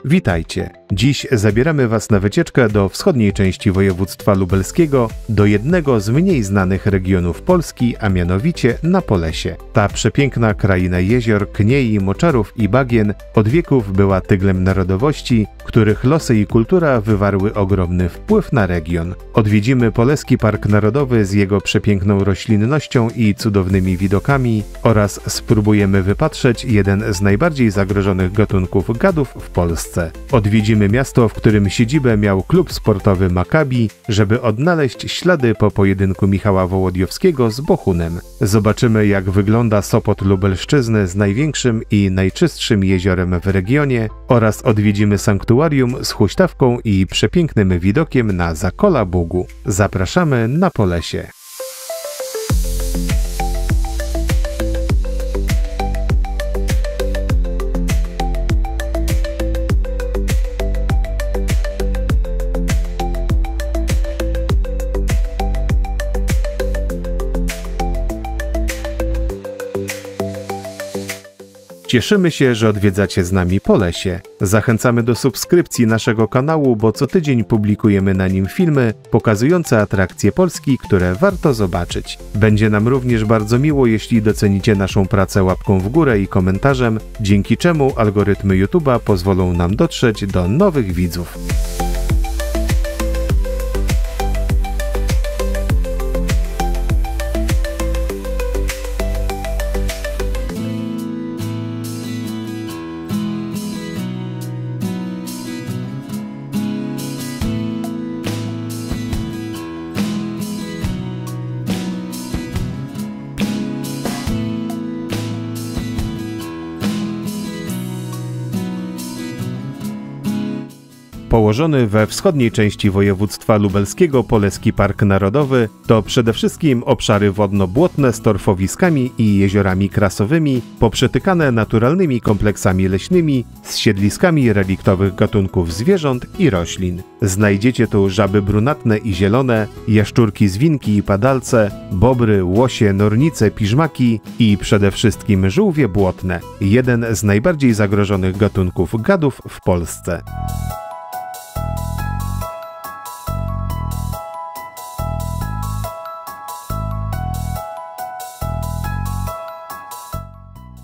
Witajcie! Dziś zabieramy Was na wycieczkę do wschodniej części województwa lubelskiego, do jednego z mniej znanych regionów Polski, a mianowicie na Polesie. Ta przepiękna kraina jezior, kniei, moczarów i bagien od wieków była tyglem narodowości, których losy i kultura wywarły ogromny wpływ na region. Odwiedzimy Poleski Park Narodowy z jego przepiękną roślinnością i cudownymi widokami oraz spróbujemy wypatrzeć jeden z najbardziej zagrożonych gatunków gadów w Polsce. Odwiedzimy miasto, w którym siedzibę miał klub sportowy Maccabi, żeby odnaleźć ślady po pojedynku Michała Wołodyjowskiego z Bochunem. Zobaczymy, jak wygląda Sopot Lubelszczyzny z największym i najczystszym jeziorem w regionie oraz odwiedzimy sanktuarium z huśtawką i przepięknym widokiem na Zakola Bugu. Zapraszamy na Polesie. Cieszymy się, że odwiedzacie z nami Polesie. Zachęcamy do subskrypcji naszego kanału, bo co tydzień publikujemy na nim filmy pokazujące atrakcje Polski, które warto zobaczyć. Będzie nam również bardzo miło, jeśli docenicie naszą pracę łapką w górę i komentarzem, dzięki czemu algorytmy YouTube'a pozwolą nam dotrzeć do nowych widzów. Położony we wschodniej części województwa lubelskiego Poleski Park Narodowy to przede wszystkim obszary wodno-błotne z torfowiskami i jeziorami krasowymi, poprzetykane naturalnymi kompleksami leśnymi z siedliskami reliktowych gatunków zwierząt i roślin. Znajdziecie tu żaby brunatne i zielone, jaszczurki zwinki i padalce, bobry, łosie, nornice, piżmaki i przede wszystkim żółwie błotne, jeden z najbardziej zagrożonych gatunków gadów w Polsce.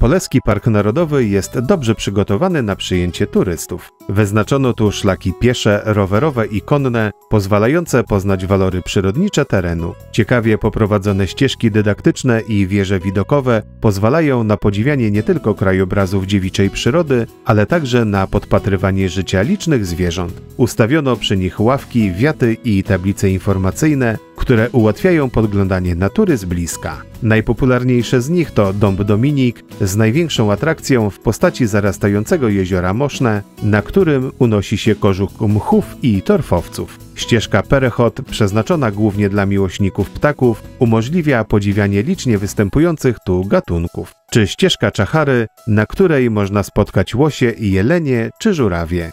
Poleski Park Narodowy jest dobrze przygotowany na przyjęcie turystów. Wyznaczono tu szlaki piesze, rowerowe i konne, pozwalające poznać walory przyrodnicze terenu. Ciekawie poprowadzone ścieżki dydaktyczne i wieże widokowe pozwalają na podziwianie nie tylko krajobrazów dziewiczej przyrody, ale także na podpatrywanie życia licznych zwierząt. Ustawiono przy nich ławki, wiaty i tablice informacyjne, które ułatwiają podglądanie natury z bliska. Najpopularniejsze z nich to Dąb Dominik z największą atrakcją w postaci zarastającego jeziora Moszne, na którym unosi się kożuch mchów i torfowców. Ścieżka Perechot, przeznaczona głównie dla miłośników ptaków, umożliwia podziwianie licznie występujących tu gatunków. Czy ścieżka Czachary, na której można spotkać łosie i jelenie czy żurawie.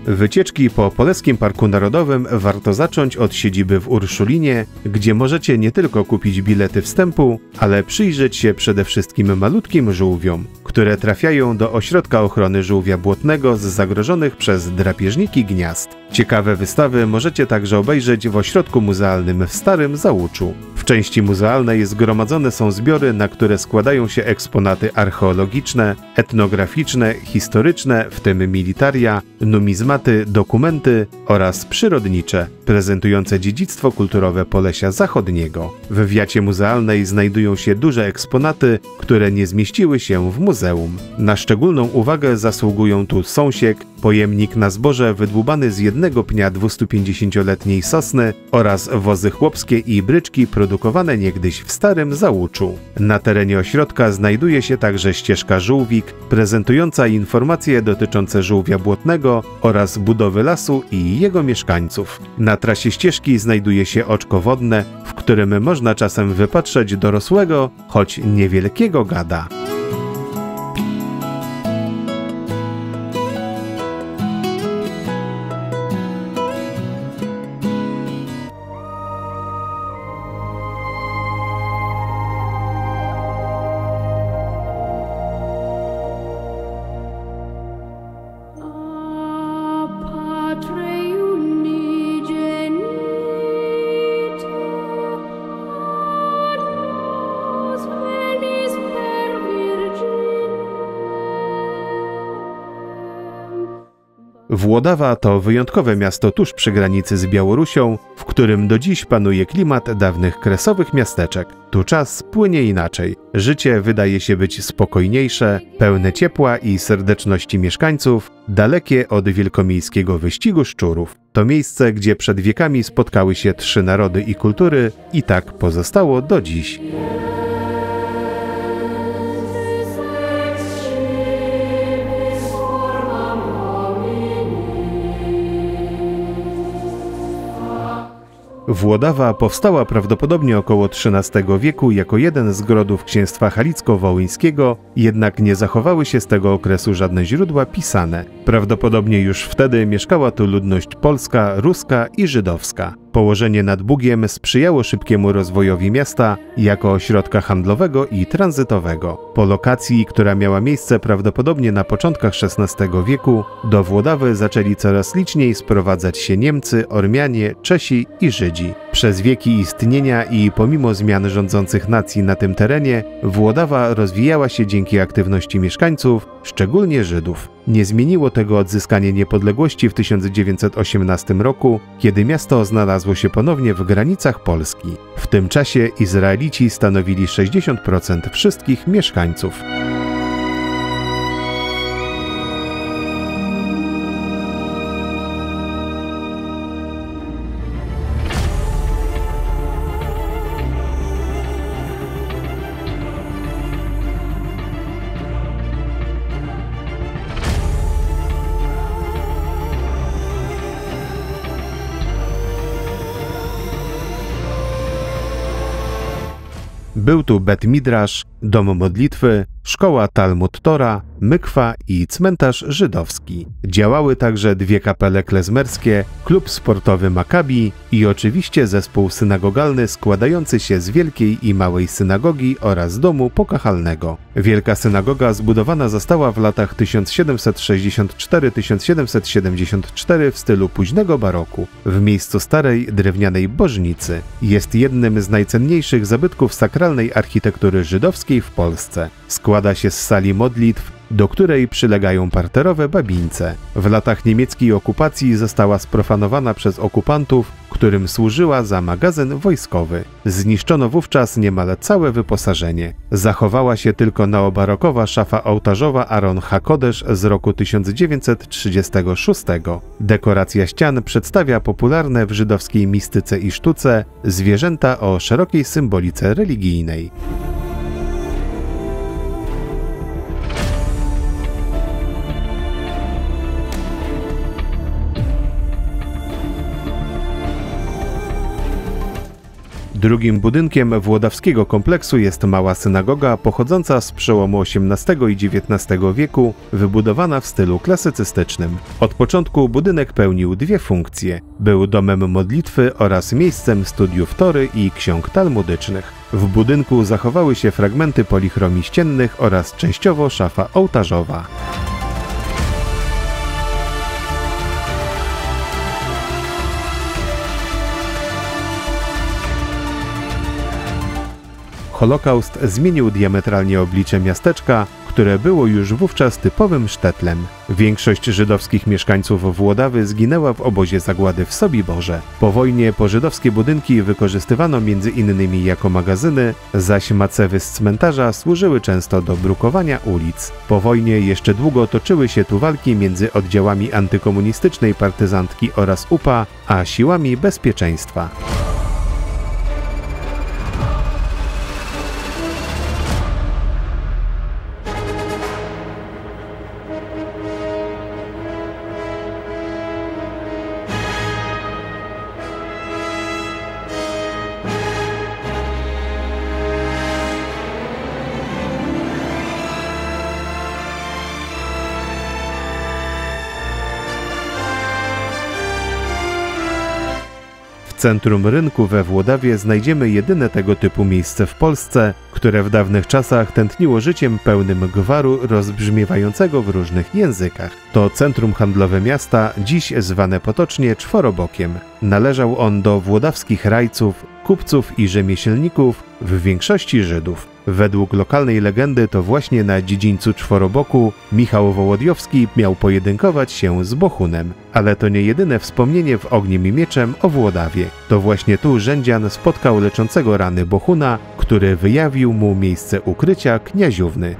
Wycieczki po Poleskim Parku Narodowym warto zacząć od siedziby w Urszulinie, gdzie możecie nie tylko kupić bilety wstępu, ale przyjrzeć się przede wszystkim malutkim żółwiom, które trafiają do Ośrodka Ochrony Żółwia Błotnego z zagrożonych przez drapieżniki gniazd. Ciekawe wystawy możecie także obejrzeć w ośrodku muzealnym w Starym Załuczu. W części muzealnej zgromadzone są zbiory, na które składają się eksponaty archeologiczne, etnograficzne, historyczne, w tym militaria, numizmaty, dokumenty oraz przyrodnicze, prezentujące dziedzictwo kulturowe Polesia Zachodniego. W wiacie muzealnej znajdują się duże eksponaty, które nie zmieściły się w muzeum. Na szczególną uwagę zasługują tu sąsiek, pojemnik na zboże wydłubany z jednego pnia 250-letniej sosny oraz wozy chłopskie i bryczki produkowane niegdyś w Starym Załuczu. Na terenie ośrodka znajduje się także ścieżka Żółwik, prezentująca informacje dotyczące żółwia błotnego oraz budowy lasu i jego mieszkańców. Na trasie ścieżki znajduje się oczko wodne, w którym można czasem wypatrzeć dorosłego, choć niewielkiego gada. Włodawa to wyjątkowe miasto tuż przy granicy z Białorusią, w którym do dziś panuje klimat dawnych kresowych miasteczek. Tu czas płynie inaczej. Życie wydaje się być spokojniejsze, pełne ciepła i serdeczności mieszkańców, dalekie od wielkomiejskiego wyścigu szczurów. To miejsce, gdzie przed wiekami spotkały się 3 narody i kultury i tak pozostało do dziś. Włodawa powstała prawdopodobnie około XIII wieku jako jeden z grodów księstwa halicko-wołyńskiego, jednak nie zachowały się z tego okresu żadne źródła pisane. Prawdopodobnie już wtedy mieszkała tu ludność polska, ruska i żydowska. Położenie nad Bugiem sprzyjało szybkiemu rozwojowi miasta jako ośrodka handlowego i tranzytowego. Po lokacji, która miała miejsce prawdopodobnie na początkach XVI wieku, do Włodawy zaczęli coraz liczniej sprowadzać się Niemcy, Ormianie, Czesi i Żydzi. Przez wieki istnienia i pomimo zmian rządzących nacji na tym terenie, Włodawa rozwijała się dzięki aktywności mieszkańców, szczególnie Żydów. Nie zmieniło tego odzyskanie niepodległości w 1918 roku, kiedy miasto znalazło się ponownie w granicach Polski. W tym czasie Izraelici stanowili 60% wszystkich mieszkańców. Był tu Bet Midrasz, dom modlitwy, szkoła Talmud Tora, mykwa i cmentarz żydowski. Działały także 2 kapele klezmerskie, klub sportowy Makabi i oczywiście zespół synagogalny składający się z wielkiej i małej synagogi oraz domu pokachalnego. Wielka synagoga zbudowana została w latach 1764-1774 w stylu późnego baroku, w miejscu starej drewnianej bożnicy. Jest jednym z najcenniejszych zabytków sakralnej architektury żydowskiej w Polsce. Składa się z sali modlitw, do której przylegają parterowe babińce. W latach niemieckiej okupacji została sprofanowana przez okupantów, którym służyła za magazyn wojskowy. Zniszczono wówczas niemal całe wyposażenie. Zachowała się tylko neobarokowa szafa ołtarzowa Aron HaKodesh z roku 1936. Dekoracja ścian przedstawia popularne w żydowskiej mistyce i sztuce zwierzęta o szerokiej symbolice religijnej. Drugim budynkiem włodawskiego kompleksu jest mała synagoga pochodząca z przełomu XVIII i XIX wieku, wybudowana w stylu klasycystycznym. Od początku budynek pełnił 2 funkcje. Był domem modlitwy oraz miejscem studiów Tory i ksiąg talmudycznych. W budynku zachowały się fragmenty polichromii ściennych oraz częściowo szafa ołtarzowa. Holokaust zmienił diametralnie oblicze miasteczka, które było już wówczas typowym sztetlem. Większość żydowskich mieszkańców Włodawy zginęła w obozie zagłady w Sobiborze. Po wojnie pożydowskie budynki wykorzystywano m.in. jako magazyny, zaś macewy z cmentarza służyły często do brukowania ulic. Po wojnie jeszcze długo toczyły się tu walki między oddziałami antykomunistycznej partyzantki oraz UPA, a siłami bezpieczeństwa. W centrum rynku we Włodawie znajdziemy jedyne tego typu miejsce w Polsce, które w dawnych czasach tętniło życiem pełnym gwaru rozbrzmiewającego w różnych językach. To centrum handlowe miasta, dziś zwane potocznie Czworobokiem. Należał on do włodawskich rajców, kupców i rzemieślników, w większości Żydów. Według lokalnej legendy to właśnie na dziedzińcu Czworoboku Michał Wołodyjowski miał pojedynkować się z Bohunem. Ale to nie jedyne wspomnienie w Ogniem i Mieczem o Włodawie. To właśnie tu Rzędzian spotkał leczącego rany Bohuna, który wyjawił mu miejsce ukrycia Kniaziówny.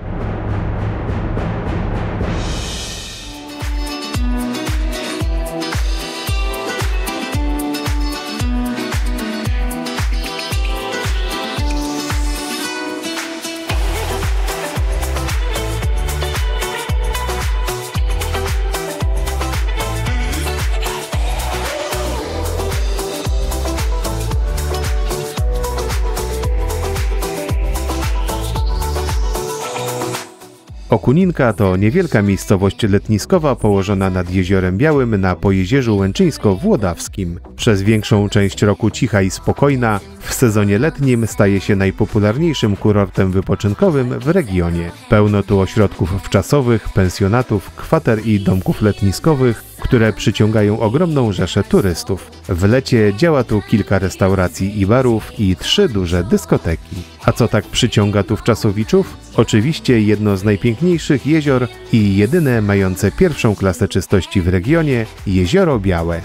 Okuninka to niewielka miejscowość letniskowa położona nad Jeziorem Białym na Pojezierzu Łęczyńsko-Włodawskim. Przez większą część roku cicha i spokojna, w sezonie letnim staje się najpopularniejszym kurortem wypoczynkowym w regionie. Pełno tu ośrodków wczasowych, pensjonatów, kwater i domków letniskowych, które przyciągają ogromną rzeszę turystów. W lecie działa tu kilka restauracji i barów i 3 duże dyskoteki. A co tak przyciąga tu wczasowiczów? Oczywiście jedno z najpiękniejszych jezior i jedyne mające pierwszą klasę czystości w regionie – Jezioro Białe.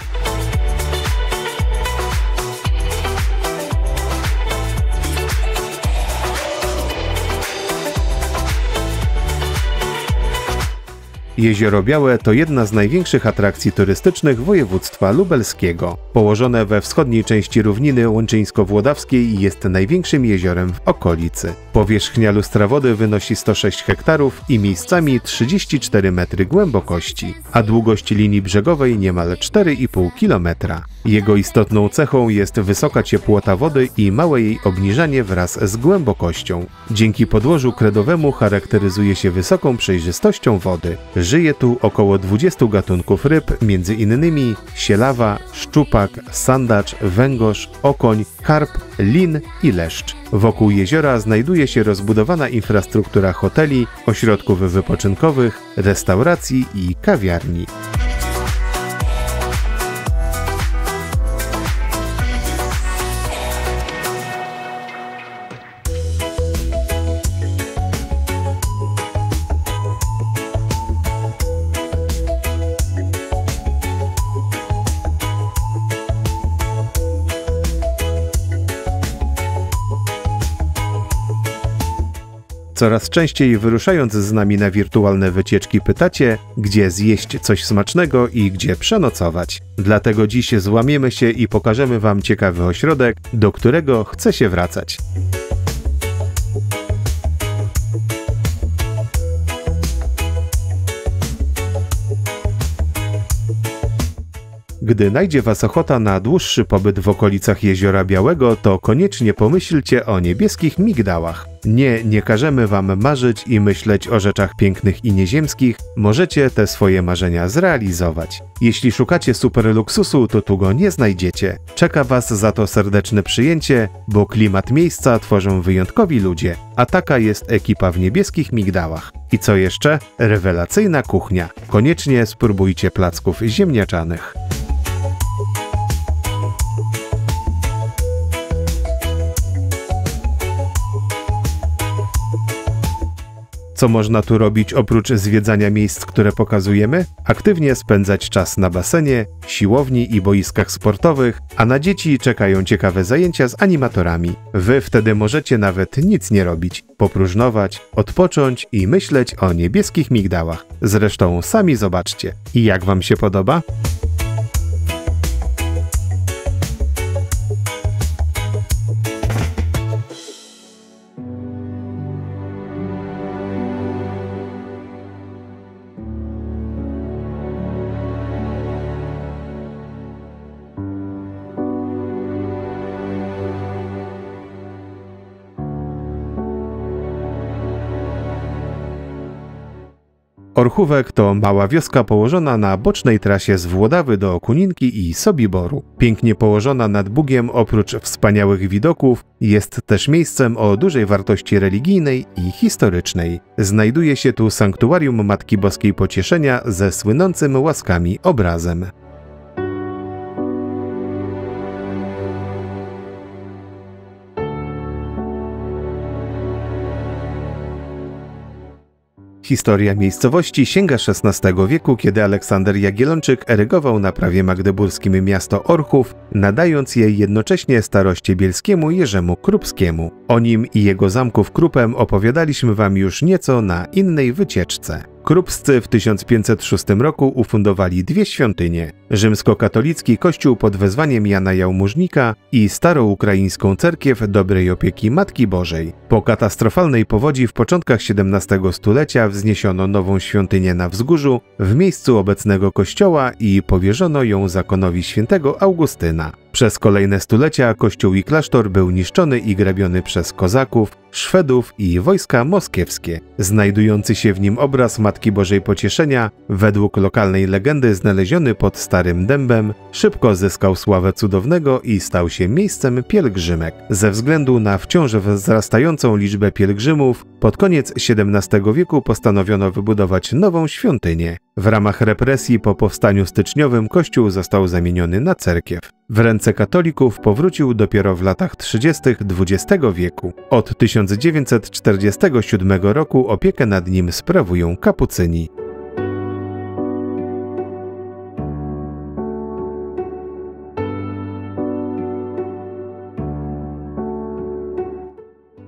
Jezioro Białe to jedna z największych atrakcji turystycznych województwa lubelskiego. Położone we wschodniej części równiny łęczyńsko-włodawskiej jest największym jeziorem w okolicy. Powierzchnia lustra wody wynosi 106 hektarów i miejscami 34 metry głębokości, a długość linii brzegowej niemal 4,5 kilometra. Jego istotną cechą jest wysoka ciepłota wody i małe jej obniżanie wraz z głębokością. Dzięki podłożu kredowemu charakteryzuje się wysoką przejrzystością wody. Żyje tu około 20 gatunków ryb, m.in. sielawa, szczupak, sandacz, węgorz, okoń, karp, lin i leszcz. Wokół jeziora znajduje się rozbudowana infrastruktura hoteli, ośrodków wypoczynkowych, restauracji i kawiarni. Coraz częściej wyruszając z nami na wirtualne wycieczki pytacie, gdzie zjeść coś smacznego i gdzie przenocować. Dlatego dziś złamiemy się i pokażemy Wam ciekawy ośrodek, do którego chce się wracać. Gdy najdzie Was ochota na dłuższy pobyt w okolicach Jeziora Białego, to koniecznie pomyślcie o niebieskich migdałach. Nie każemy Wam marzyć i myśleć o rzeczach pięknych i nieziemskich, możecie te swoje marzenia zrealizować. Jeśli szukacie super luksusu, to tu go nie znajdziecie. Czeka Was za to serdeczne przyjęcie, bo klimat miejsca tworzą wyjątkowi ludzie, a taka jest ekipa w niebieskich migdałach. I co jeszcze? Rewelacyjna kuchnia. Koniecznie spróbujcie placków ziemniaczanych. Co można tu robić oprócz zwiedzania miejsc, które pokazujemy? Aktywnie spędzać czas na basenie, siłowni i boiskach sportowych, a na dzieci czekają ciekawe zajęcia z animatorami. Wy wtedy możecie nawet nic nie robić, popróżnować, odpocząć i myśleć o niebieskich migdałach. Zresztą sami zobaczcie. I jak Wam się podoba? Orchówek to mała wioska położona na bocznej trasie z Włodawy do Okuninki i Sobiboru. Pięknie położona nad Bugiem, oprócz wspaniałych widoków, jest też miejscem o dużej wartości religijnej i historycznej. Znajduje się tu sanktuarium Matki Boskiej Pocieszenia ze słynącym łaskami obrazem. Historia miejscowości sięga XVI wieku, kiedy Aleksander Jagiellończyk erygował na prawie magdeburskim miasto Orchów, nadając je jednocześnie staroście bielskiemu Jerzemu Krupskiemu. O nim i jego zamku w Krupem opowiadaliśmy wam już nieco na innej wycieczce. Krupscy w 1506 roku ufundowali dwie świątynie: rzymskokatolicki kościół pod wezwaniem Jana Jałmużnika i staroukraińską cerkiew Dobrej Opieki Matki Bożej. Po katastrofalnej powodzi w początkach XVII stulecia wzniesiono nową świątynię na wzgórzu w miejscu obecnego kościoła i powierzono ją zakonowi świętego Augustyna. Przez kolejne stulecia kościół i klasztor był niszczony i grabiony przez kozaków, Szwedów i wojska moskiewskie. Znajdujący się w nim obraz Matki Bożej Pocieszenia, według lokalnej legendy znaleziony pod Starym Dębem, szybko zyskał sławę cudownego i stał się miejscem pielgrzymek. Ze względu na wciąż wzrastającą liczbę pielgrzymów, pod koniec XVII wieku postanowiono wybudować nową świątynię. W ramach represji po powstaniu styczniowym kościół został zamieniony na cerkiew. W ręce katolików powrócił dopiero w latach 30. XX wieku. Od 1947 roku opiekę nad nim sprawują kapucyni.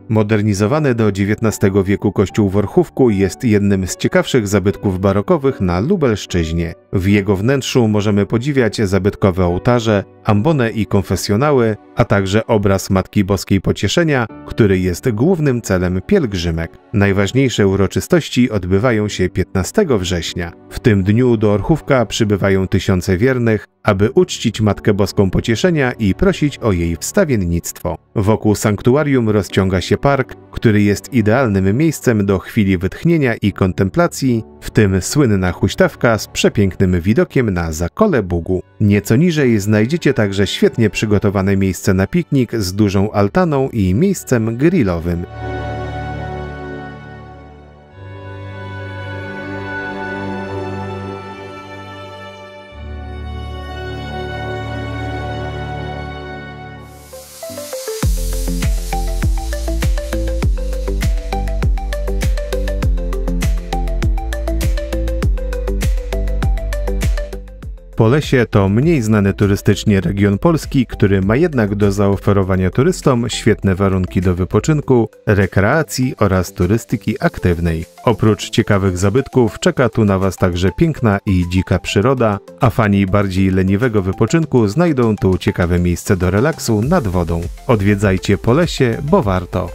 Modernizowany do XIX wieku kościół w Orchówku jest jednym z ciekawszych zabytków barokowych na Lubelszczyźnie. W jego wnętrzu możemy podziwiać zabytkowe ołtarze, ambonę i konfesjonały, a także obraz Matki Boskiej Pocieszenia, który jest głównym celem pielgrzymek. Najważniejsze uroczystości odbywają się 15 września. W tym dniu do Orchówka przybywają tysiące wiernych, aby uczcić Matkę Boską Pocieszenia i prosić o jej wstawiennictwo. Wokół sanktuarium rozciąga się park, który jest idealnym miejscem do chwili wytchnienia i kontemplacji, w tym słynna huśtawka z przepięknym widokiem na Zakole Bugu. Nieco niżej znajdziecie także świetnie przygotowane miejsce na piknik z dużą altaną i miejscem grillowym. Polesie to mniej znany turystycznie region Polski, który ma jednak do zaoferowania turystom świetne warunki do wypoczynku, rekreacji oraz turystyki aktywnej. Oprócz ciekawych zabytków czeka tu na Was także piękna i dzika przyroda, a fani bardziej leniwego wypoczynku znajdą tu ciekawe miejsce do relaksu nad wodą. Odwiedzajcie Polesie, bo warto!